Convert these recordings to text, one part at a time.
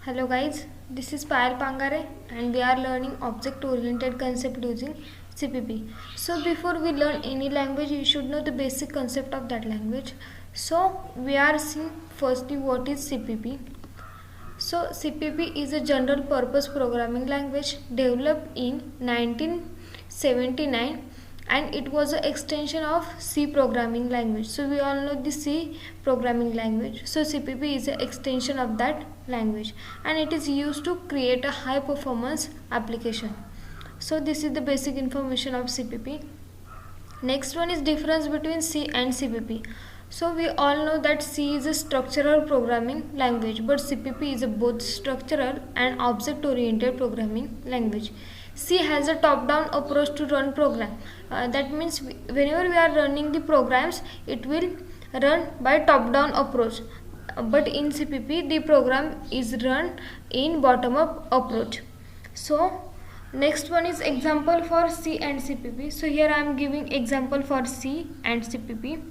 Hello guys, this is Payal Pangare and we are learning object oriented concept using CPP. So before we learn any language, you should know the basic concept of that language. So we are seeing firstly what is CPP. So CPP is a general purpose programming language developed in 1979 and it was an extension of C programming language. So we all know the C programming language. So CPP is an extension of that language and it is used to create a high performance application. So this is the basic information of CPP. Next one is difference between C and CPP. So we all know that C is a structural programming language, but CPP is a both structural and object oriented programming language. C has a top down approach to run program. That means whenever we are running the programs, it will run by top down approach. But in CPP the program is run in bottom up approach. So next one is example for C and CPP. So here I am giving example for C and CPP.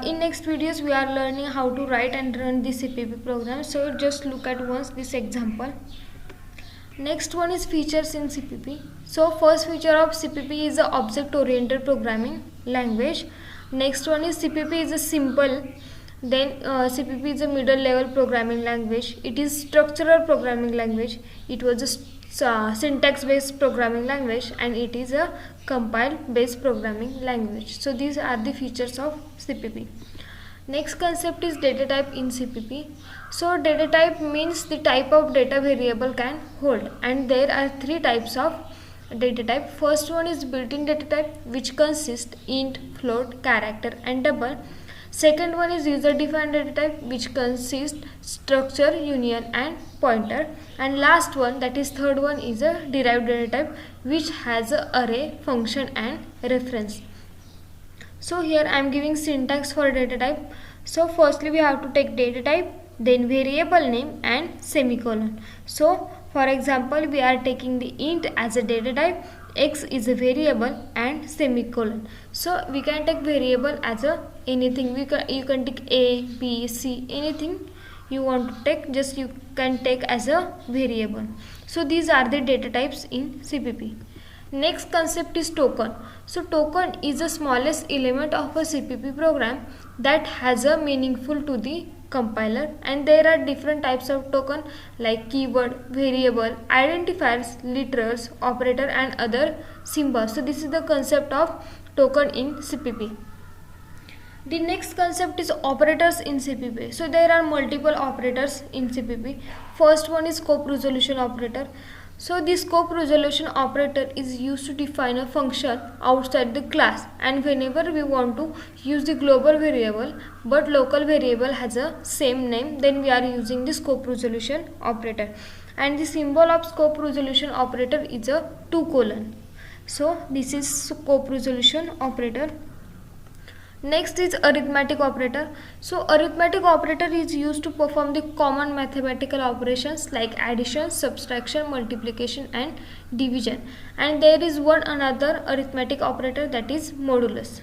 In next videos we are learning how to write and run the CPP program. So just look at once this example. Next one is features in CPP. So first feature of CPP is the object oriented programming language. Next one is CPP is a simple. Then CPP is a middle level programming language. It is structural programming language. It was a syntax based programming language and it is a compile based programming language. So these are the features of CPP. Next concept is data type in CPP. So data type means the type of data variable can hold, and there are three types of data type. First one is built-in data type, which consists int, float, character and double. Second one is user defined data type, which consists structure, union and pointer. And last one, that is third one, is a derived data type, which has a array, function and reference. So here I am giving syntax for data type. So firstly we have to take data type, then variable name and semicolon. So for example we are taking the int as a data type, x is a variable and semicolon. So we can take variable as a anything. You can take a, b, c, anything you want to take, just you can take as a variable. So these are the data types in CPP. Next concept is token. So token is the smallest element of a CPP program that has a meaningful to the compiler, and there are different types of token like keyword, variable, identifiers, literals, operator and other symbols. So this is the concept of token in CPP. The next concept is operators in CPP. So there are multiple operators in CPP. First one is scope resolution operator. So the scope resolution operator is used to define a function outside the class, and whenever we want to use the global variable but local variable has a same name, then we are using the scope resolution operator. And the symbol of scope resolution operator is a 2:. So this is scope resolution operator. Next is arithmetic operator. So arithmetic operator is used to perform the common mathematical operations like addition, subtraction, multiplication and division. And there is one another arithmetic operator, that is modulus.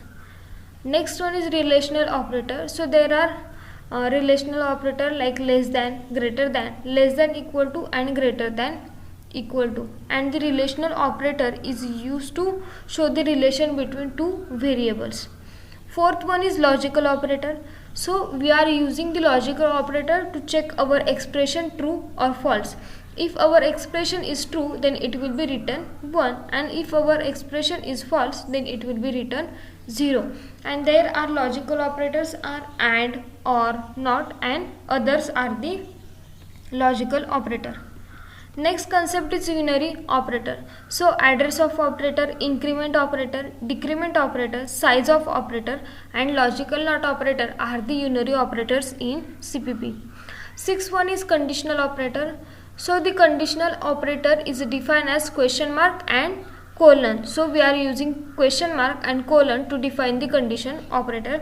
Next one is relational operator. So there are relational operator like less than, greater than, less than equal to and greater than equal to. And the relational operator is used to show the relation between two variables. Fourth one is logical operator. So we are using the logical operator to check our expression true or false. If our expression is true, then it will be written 1, and if our expression is false, then it will be written 0. And there are logical operators are and, or, not, and others are the logical operator. Next concept is unary operator. So address of operator, increment operator, decrement operator, size of operator and logical not operator are the unary operators in CPP. Sixth one is conditional operator. So the conditional operator is defined as question mark and colon. So we are using question mark and colon to define the condition operator.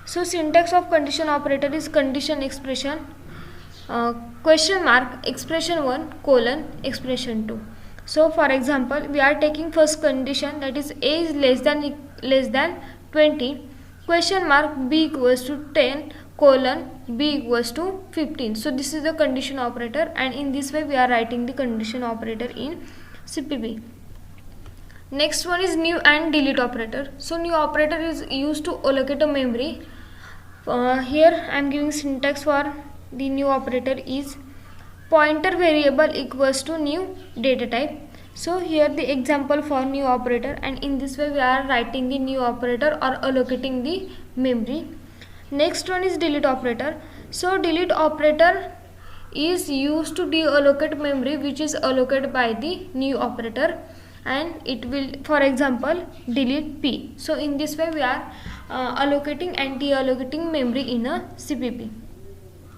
So syntax of condition operator is condition expression, question mark, expression 1, colon, expression 2. So for example we are taking first condition, that is a is less than 20, question mark, b equals to 10, colon, b equals to 15. So this is the condition operator, and in this way we are writing the condition operator in CPP. Next one is new and delete operator. So new operator is used to allocate a memory. Here I am giving syntax for the new operator is pointer variable equals to new data type. So here the example for new operator, and in this way we are writing the new operator or allocating the memory. Next one is delete operator. So delete operator is used to deallocate memory which is allocated by the new operator, and it will, for example, delete p. So in this way we are allocating and deallocating memory in a CPP.